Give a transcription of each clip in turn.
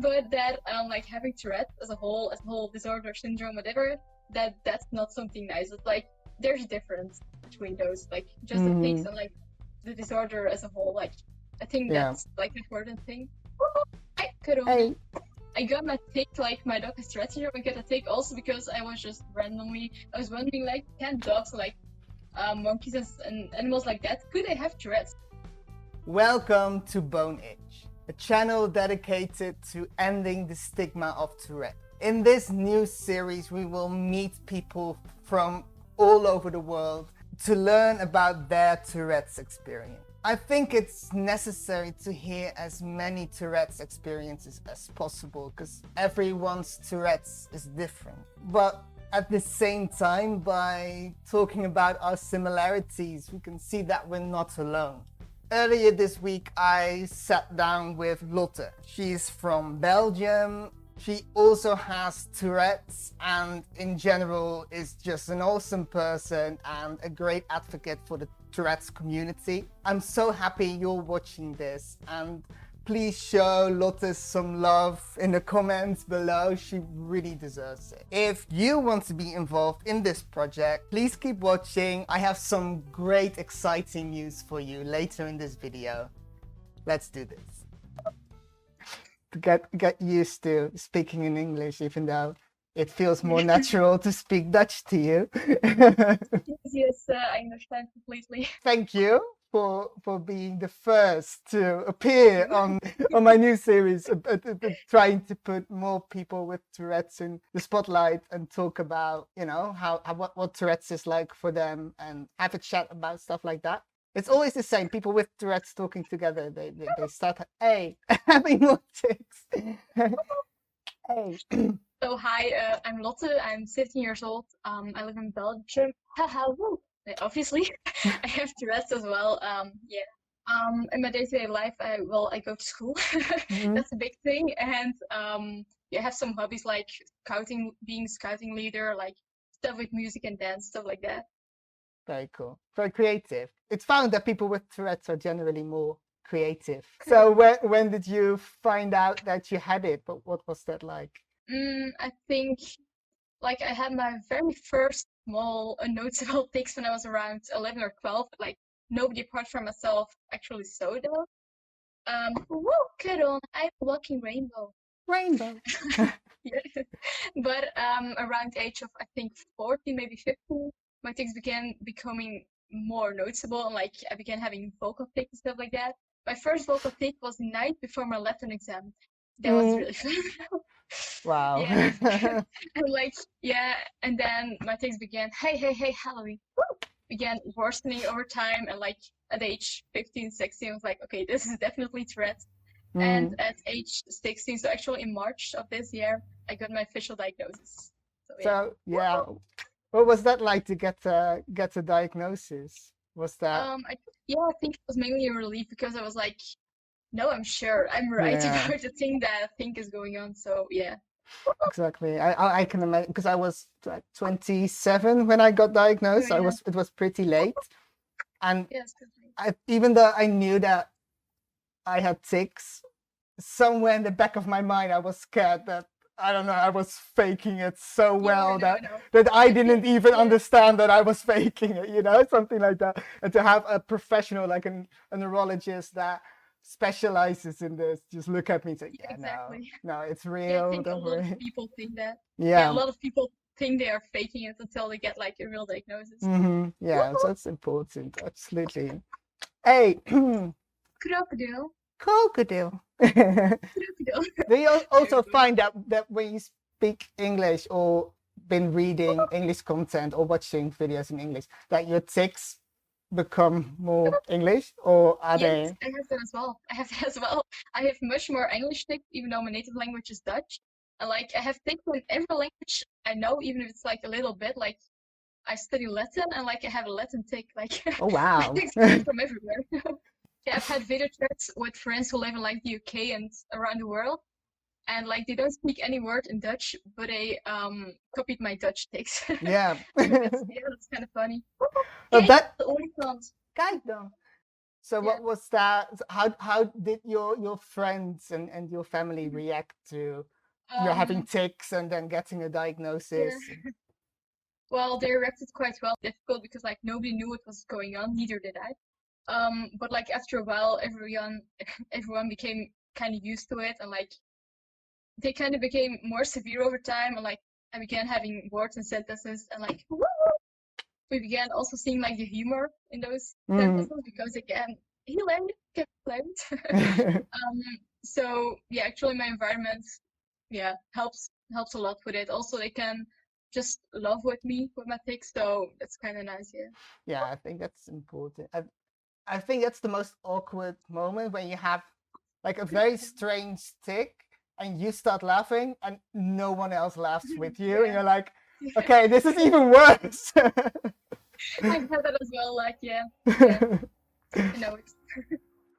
but that like having Tourette as a whole disorder, syndrome, whatever, that's not something nice. It's like there's a difference between those, like just the tics Hmm. and like the disorder as a whole. Like I think Yeah. that's like the important thing. I could Hey. I got my tick, like my dog has Tourette syndrome. I got a tick also because I was just randomly, I was wondering, like, can dogs, like monkeys and animals like that, could they have Tourette's? Welcome to Bone Itch, a channel dedicated to ending the stigma of Tourette. In this new series, we will meet people from all over the world to learn about their Tourette's experience. I think it's necessary to hear as many Tourette's experiences as possible because everyone's Tourette's is different. But at the same time, by talking about our similarities, we can see that we're not alone. Earlier this week, I sat down with Lotte. She's from Belgium. She also has Tourette's and in general is just an awesome person and a great advocate for the Tourette's community. I'm so happy you're watching this, and please show Lotte some love in the comments below. She really deserves it. If you want to be involved in this project, please keep watching. I have some great, exciting news for you later in this video. Let's do this. Get used to speaking in English, even though it feels more natural to speak Dutch to you. Yes, I understand completely. Thank you for being the first to appear on my new series, trying to put more people with Tourette's in the spotlight and talk about, how what Tourette's is like for them and have a chat about stuff like that. It's always the same. People with Tourette's talking together, they start, hey, having more tics. Hey. So hi, I'm Lotte. I'm 15 years old. I live in Belgium. Haha, woo. Obviously, I have Tourette's as well. Yeah. In my day-to-day life, I go to school. Mhm. That's a big thing, and yeah, I have some hobbies like scouting, being a scouting leader, like stuff with music and dance, stuff like that. Very cool. Very creative. It's found that people with Tourette's are generally more creative. So when did you find out that you had it? But what was that like? I think like I had my very first small unnoticeable tics when I was around 11 or 12. Like nobody apart from myself actually saw them. Whoa, get on! I'm a walking rainbow. Rainbow. Yeah. But around the age of I think 14, maybe 15, my tics began becoming more noticeable, and like I began having vocal tics and stuff like that. My first vocal tic was the night before my Latin exam. That was Mm, really fun. wow. Yeah. And like yeah, and then my tics began, hey, Halloween, began worsening over time, and like at age 15, 16, I was like, okay, this is definitely Tourette. And Mm. at age 16, so actually in March of this year, I got my official diagnosis. So yeah. So yeah, what was that like to get a diagnosis? Was that I yeah, I think it was mainly a relief because I was like, no, I'm sure I'm right yeah, about the thing that I think is going on. So yeah. exactly. I can imagine because I was like 27 when I got So diagnosed. yeah. It was pretty late, and Yes, definitely. even though I knew that I had tics, somewhere in the back of my mind, I was scared that I don't know, I was faking it so Yeah, well no, that no. I I think didn't even yeah, understand that I was faking it, something like that. And to have a professional like a neurologist that specializes in this just look at me and say, yeah, yeah, no, exactly. no, it's Yeah, I real, think a don't lot of worry. people think that. Yeah, a Yeah. lot of people think they are faking it until they get like a real diagnosis. Yeah, so it's important, absolutely. Hey, Crocodile. crocodile. Crocodile. Do you There also we go. find that when you speak English or been reading English content or watching videos in English, that your tics become more English, or are Yes, they? I have that as well. I have that as well. I have much more English tics, even though my native language is Dutch. And like I have tics in every language I know, even if it's like a little bit. Like I study Latin, and like I have a Latin tic. Like Oh my wow. tics come from everywhere. Yeah, I've had video chats with friends who live in like the UK and around the world, and like they don't speak any word in Dutch, but they copied my Dutch tics. Yeah. So that's yeah, that's kind of funny. Oh, Kijk, that de olifant. kijk dan. So Yeah. what was that? How did your friends and your family react to having Um, tics and then getting a yeah. diagnosis? Well, they reacted quite well. Difficult because like nobody knew what was going on, neither did I. But like after a while, everyone became kind of used to it, and like they kind of became more severe over time, and like I began having words and sentences, and like we began also seeing like the humor in those Mm. sentences because again, he learned, kept learned. So yeah, actually my environment, yeah, helps a lot with it. Also, they can just love with me with my tics, so that's kind of nice. Yeah. Yeah, I think that's important. I think that's the most awkward moment when you have like a very strange tic and you start laughing and no one else laughs with you, and Yeah. you're like, okay, this is even worse. I had that as well. Like, yeah, I know it.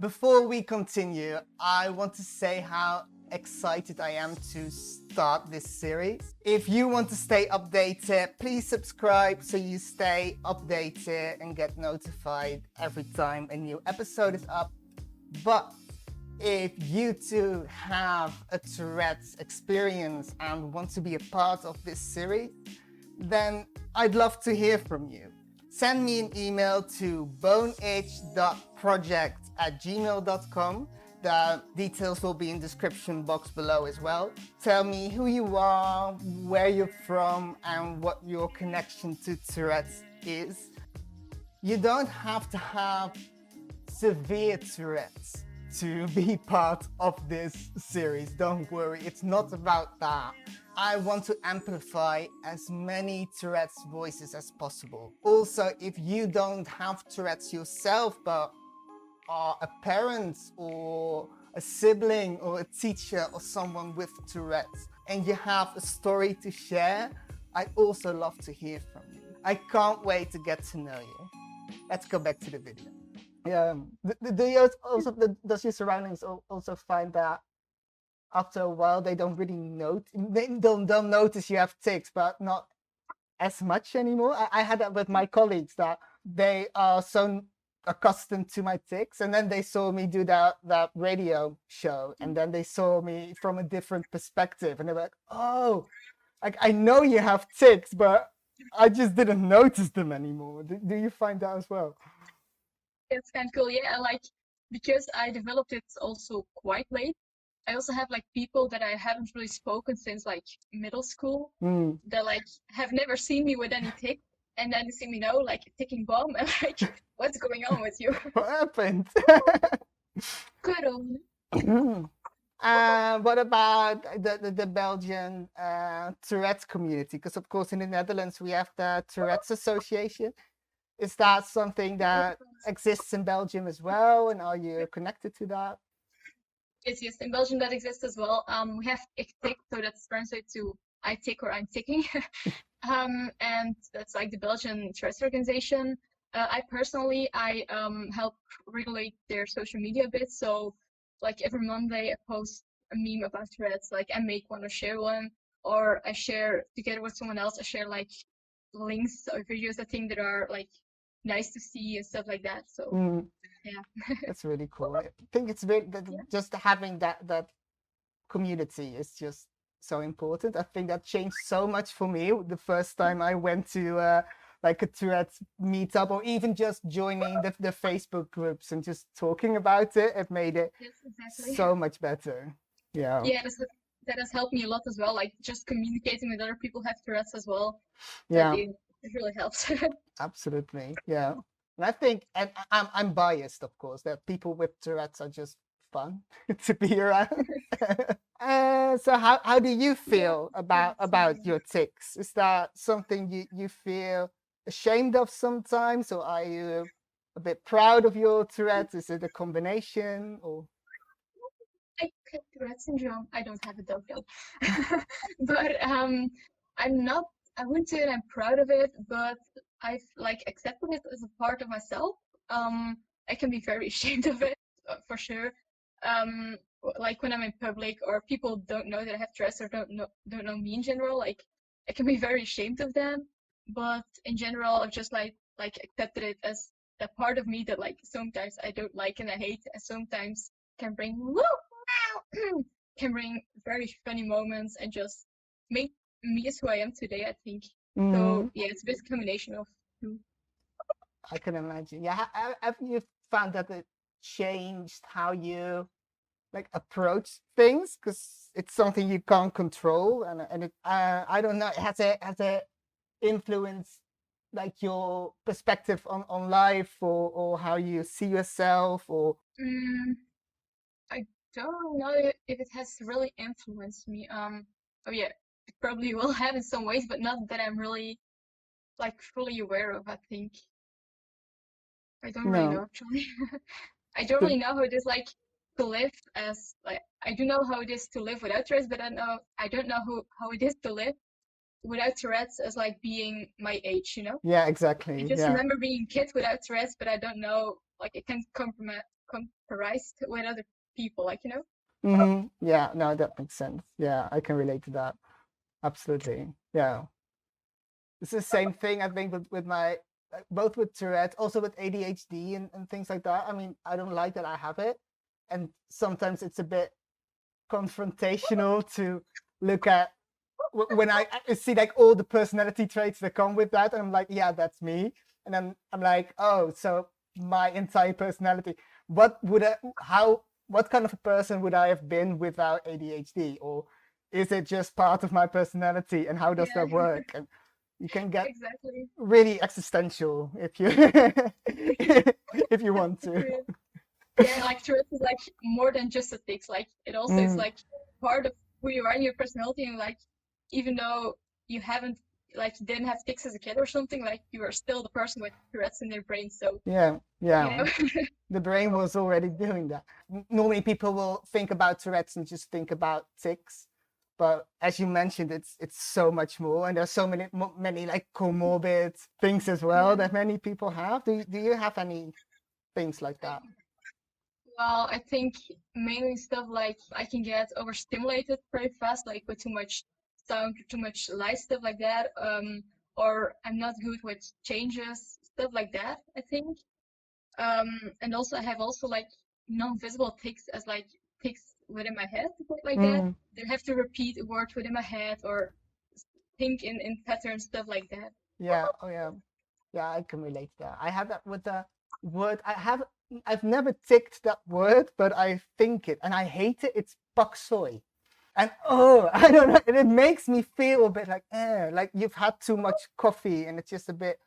Before we continue, I want to say how excited I am to start this series. If you want to stay updated, please subscribe so you stay updated and get notified every time a new episode is up. But if you too have a Tourette's experience and want to be a part of this series, then I'd love to hear from you. Send me an email to boneitch.project@gmail.com. The details will be in the description box below as well. Tell me who you are, where you're from, and what your connection to Tourette's is. You don't have to have severe Tourette's to be part of this series. Don't worry, it's not about that. I want to amplify as many Tourette's voices as possible. Also, if you don't have Tourette's yourself, but are a parent or a sibling or a teacher or someone with Tourette's and you have a story to share, I also love to hear from you. I can't wait to get to know you. Let's go back to the video. Yeah. Do you also does your surroundings also find that after a while they don't really don't notice you have tics, but not as much anymore? I had that with my colleagues that they are so accustomed to my tics, and then they saw me do that radio show, and then they saw me from a different perspective, and they were like, "Oh, like I know you have tics, but I just didn't notice them anymore." Do you find that as well? It's kind of cool. Yeah, like because I developed it also quite late. I also have like people that I haven't really spoken since like middle school Mm. that like have never seen me with any tick, and then they see me now like a ticking bomb, and like, what's going on with you? What happened? Good on. What about the Belgian Tourette's community? Because of course in the Netherlands we have the Tourette's Association. Is that something that exists in Belgium as well? And are you connected to that? Yes, in Belgium that exists as well. We have ICTIC, so that's translated to I tick or I'm ticking. And that's like the Belgian trust organization. I personally, help regulate their social media a bit. So like every Monday I post a meme about threads, like I make one or share one, or I share together with someone else, I share like links or videos I think that are like nice to see and stuff like that. So Mm, yeah. that's really cool. I think it's very Yeah. just having that community is just so important. I think that changed so much for me the first time I went to like a Tourette's meetup, or even just joining the Facebook groups and just talking about it. It made it Yes, exactly. so much better. Yeah. Yeah, that has helped me a lot as well. Like just communicating with other people who have Tourette's as well. Yeah, It really helps. absolutely. Yeah. And I think, and I'm biased, of course, that people with Tourette's are just fun to be around. So how do you feel about your tics? Is that something you feel ashamed of sometimes, or are you a bit proud of your Tourette's? Is it a combination, or? I have Tourette syndrome. I don't have it though, no. But I'm not. I wouldn't say that I'm proud of it, but I've like accepted it as a part of myself. I can be very ashamed of it for sure. Like when I'm in public or people don't know that I have Tourette's or don't know me in general, like I can be very ashamed of them. But in general, I've just like accepted it that part of me that like sometimes I don't like and I hate, and sometimes can bring woo, can bring very funny moments and just make me as who I am today, I think. Mm, So yeah, it's a bit combination of two. I can imagine. Yeah, have you found that it changed how you like approach things? Because it's something you can't control, and it, I don't know, has it influenced like your perspective on life, or how you see yourself, or Mm, I don't know if it has really influenced me. Oh yeah, it probably will have in some ways, but not that I'm really like fully aware of, I think. I don't really know no? actually. I don't So, really know how it is like to live as like I do know how it is to live without Tourette's, but I don't know how it is to live without Tourette's as like being my age, you know? yeah, I exactly. just Yeah. remember being a kid without Tourette's, but I don't know like it can comprise with other people, like you know? Yeah, no, that makes sense. Yeah, I can relate to that. Absolutely. Yeah. It's the same thing, I think, with my both with Tourette, also with ADHD and things like that. I mean, I don't like that I have it. And sometimes it's a bit confrontational to look at when I see like all the personality traits that come with that. And I'm like, yeah, that's me. And then I'm like, oh, so my entire personality. What kind of a person would I have been without ADHD? Or is it just part of my personality? And how does that Yeah, work? And you can get exactly. really existential if you if you want to. Yeah, yeah, like Tourette's is like more than just a tics. Like it also is Mm, like part of who you are in your personality, and like even though you haven't like you didn't have tics as a kid or something, like you are still the person with Tourette's in their brain. So yeah, you yeah. know, The brain was already doing that. Normally, people will think about Tourette's and just think about tics, but as you mentioned, it's so much more, and there's so many like comorbid things as well yeah. that many people have. Do you have any things like that? Well, I think mainly stuff like I can get overstimulated very fast, like with too much sound, too much light, stuff like that. Or I'm not good with changes, stuff like that, I think. And also I have also like non-visible tics as like tics within my head, like that. Mm, They have to repeat a word within my head or think in patterns, stuff like that. yeah. Oh yeah. Yeah, I can relate to that. I have that with the word. I've never ticked that word, but I think it and I hate it. It's bok soy. And oh, I don't know. And it makes me feel a bit like you've had too much coffee and it's just a bit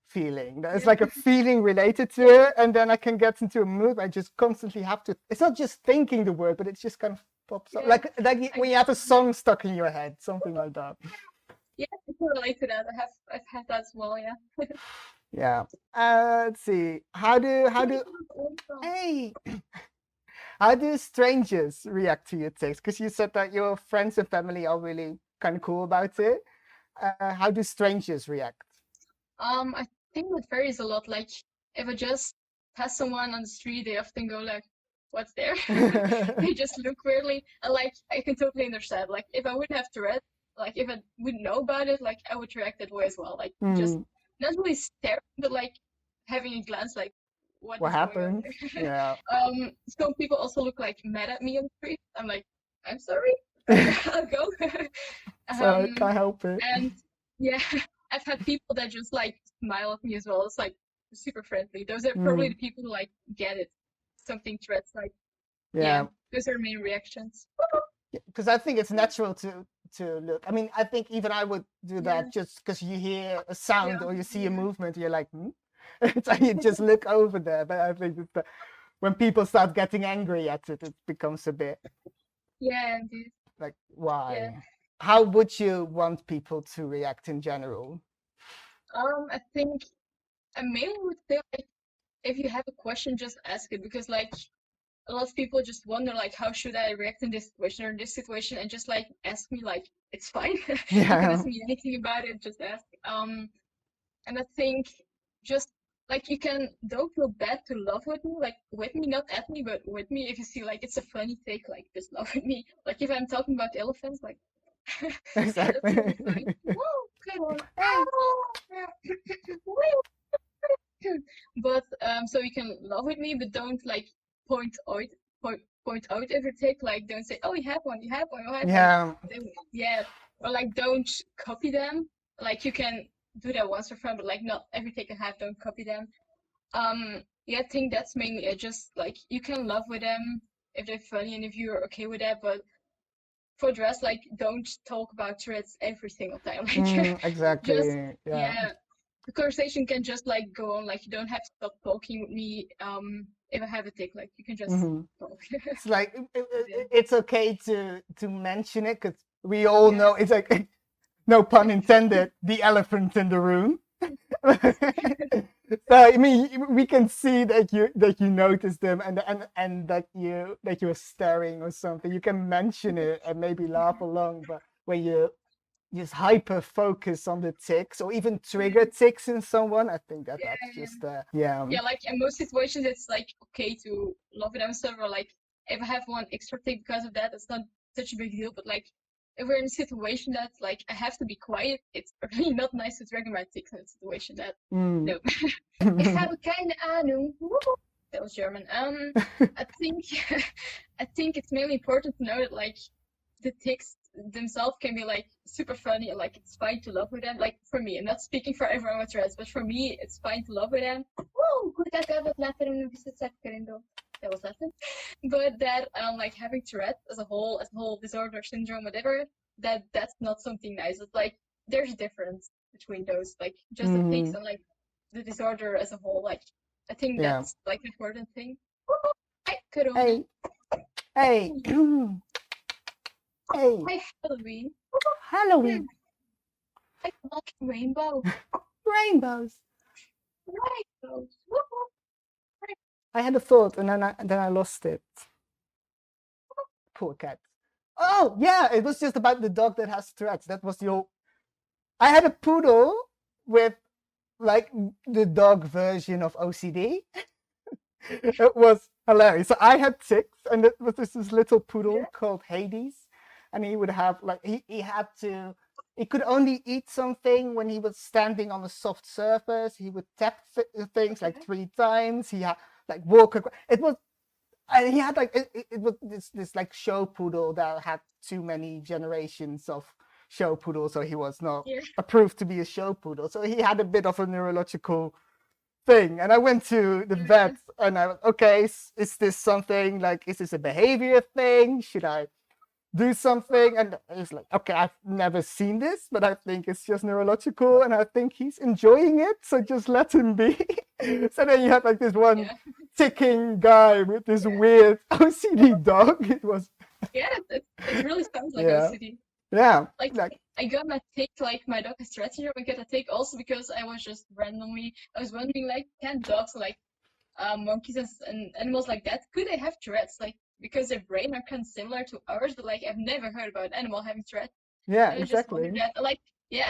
feeling. There's Yeah, like a feeling related to it. And then I can get into a mood. I just constantly have to, it's not just thinking the word, but it just kind of pops up. yeah. Like I when you have a song stuck in your head, something like that. yeah, I can relate to that. I've had that as well, yeah. Yeah. Let's see. How do Also. hey how do strangers react to your text? Because you said that your friends and family are really kind of cool about it. How do strangers react? I think it varies a lot. Like if I just pass someone on the street, they often go like, "What's there?" They just look weirdly. And like I can totally understand. Like if I wouldn't have Tourette, like if I wouldn't know about it, like I would react that way as well. Like just Hmm, not really staring, but like having a glance, like what what is going on happened? there? Yeah. Some people also look like mad at me on the street. I'm like, I'm sorry. I'll go. So I Um, can't help it. and yeah, I've had people that just like smile at me as well. It's like super friendly. Those are probably Hmm, the people who like get it. Something threats like yeah, yeah. those are main reactions. Because I think it's natural to look. I mean, I think even I would do Yeah, that just because you hear a sound yeah, or you see a yeah, movement, you're like, hmm? It's like you just look over there. But I think it's when people start getting angry at it, it becomes a bit yeah, indeed. like, Yeah. why? How would you want people to react in general? I think I mainly would say like if you have a question, just ask it because like a lot of people just wonder like how should I react in this situation or in this situation and just like ask me like it's fine. You can Yeah, ask me anything about it, just ask. And I think just like you can don't feel bad to laugh with me, not at me, but with me. If you see like it's a funny take, like just laugh with me. Like if I'm talking about elephants, like that's exactly. totally fine. Whoa, come on. Hey, But so you can laugh with me, but don't like point out point out every tick. Like don't say, oh, you have one, you have one, you have one. Yeah. Yeah, or like don't copy them. Like you can do that once for fun, but like not every tick you have, don't copy them. Yeah, I think that's mainly it. Just like you can laugh with them if they're funny and if you're okay with that, but for the rest, like don't talk about Tourette's every single time. Like just Exactly. Yeah. yeah, the conversation can just like go on. Like you don't have to stop talking with me. If I have a tick, like you can just Hmm. talk. It's like Yeah. it's okay to mention it because we all Yeah. know it's like no pun intended, the elephant in the room. So I mean, we can see that you notice them and that you're staring or something. You can mention it and maybe laugh along, but when you just hyper focus on the ticks or even trigger ticks in someone, I think that that's Yeah. just yeah. Yeah, like in most situations, it's like okay to love it and stuff, or like if I have one extra tick because of that, it's not such a big deal. But like if we're in a situation that like I have to be quiet, it's really not nice to trigger my ticks in a situation that Mm. no. Ich habe keine Ahnung. That was German. I think I think it's mainly important to know that like the ticks themselves can be like super funny and like it's fine to love with them. Like for me, I'm not speaking for everyone with Tourette's, but for me, it's fine to love with them. Woo! Goed dat ik dat later in de set queriendo. That was Latin. But that like having Tourette's as a whole disorder, syndrome, whatever, that's not something nice. It's like there's a difference between those. Like just the tics Hmm. and like the disorder as a whole. Like I think Yeah. that's like an important thing. Hi, Corona. Hey, hey, hey, Hi, Halloween. Halloween, I like rainbow. rainbows. Rainbows. I had a thought and then I lost it. Poor cat. Oh yeah, it was just about the dog that has Tourette's. That was your. I had a poodle with like the dog version of OCD. It was hilarious. So I had tics, and it was this little poodle Yeah. called Hades, and he would have like he had to. He could only eat something when he was standing on a soft surface. He would tap things like Okay. 3 times. He had like walk. It was and he had like it was this like show poodle that had too many generations of show poodle, so he was not Yeah. approved to be a show poodle. So he had a bit of a neurological thing, and I went to the vet, and I was okay. Is this something like? Is this a behavior thing? Should I do something? And he's like, okay, I've never seen this, but I think it's just neurological, and I think he's enjoying it. So just let him be. So then you had like this one Yeah. ticking guy with this weird OCD dog. It was Yeah. It really sounds like yeah, OCD. yeah, Like like I got my tick, like my dog has Tourette's syndrome. I got a tick also because I was just randomly I was wondering like can dogs like monkeys and animals like that could they have Tourette's like because their brain are kind of similar to ours, but like I've never heard about an animal having Tourette's. yeah, And I just wondered exactly. that like yeah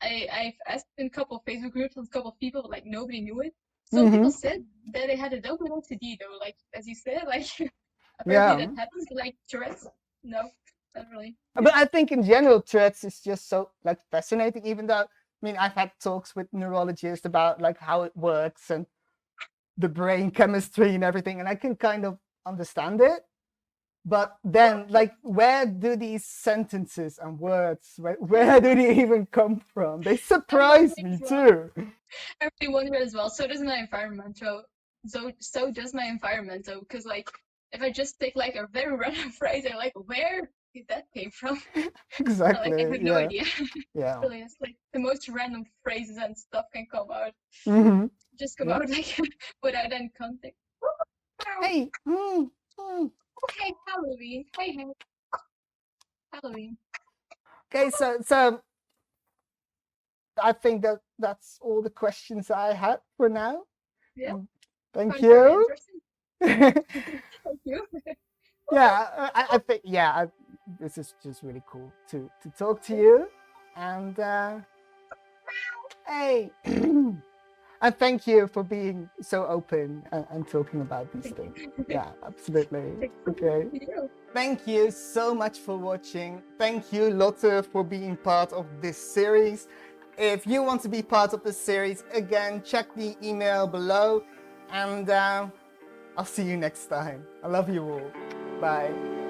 I've asked in a couple of Facebook groups and a couple of people, but like nobody knew it. Some people Hmm. said that they had a dog with OCD though, like as you said, like apparently Yeah. that happens, but like Tourette's, no, not really. But I think in general, Tourette's is just so like fascinating. Even though I mean, I've had talks with neurologists about like how it works and the brain chemistry and everything, and I can kind of understand it. But then, like, where do these sentences and words where do they even come from? They I'm surprise wondering me as well. too. I really wonder as well. So does my environment. So does my environment though, because like if I just take like a very random phrase, I'm like, where did that came from? Like I Exactly. have no Yeah. idea. Yeah. Really, it's like the most random phrases and stuff can come out, Hmm. just come Yeah. out like without any context. Wow. Hey. Mm. Hey, Halloween. Hey, Halloween. Okay. So I think that that's all the questions I had for now. Yeah, Thank sounds very you. interesting. Yeah, Thank you. I think this is just really cool to talk to you, and hey, and thank you for being so open and talking about these things. Yeah, absolutely. Okay. You. Thank you so much for watching. Thank you, Lotte, for being part of this series. If you want to be part of this series, again, check the email below, and I'll see you next time. I love you all. Bye.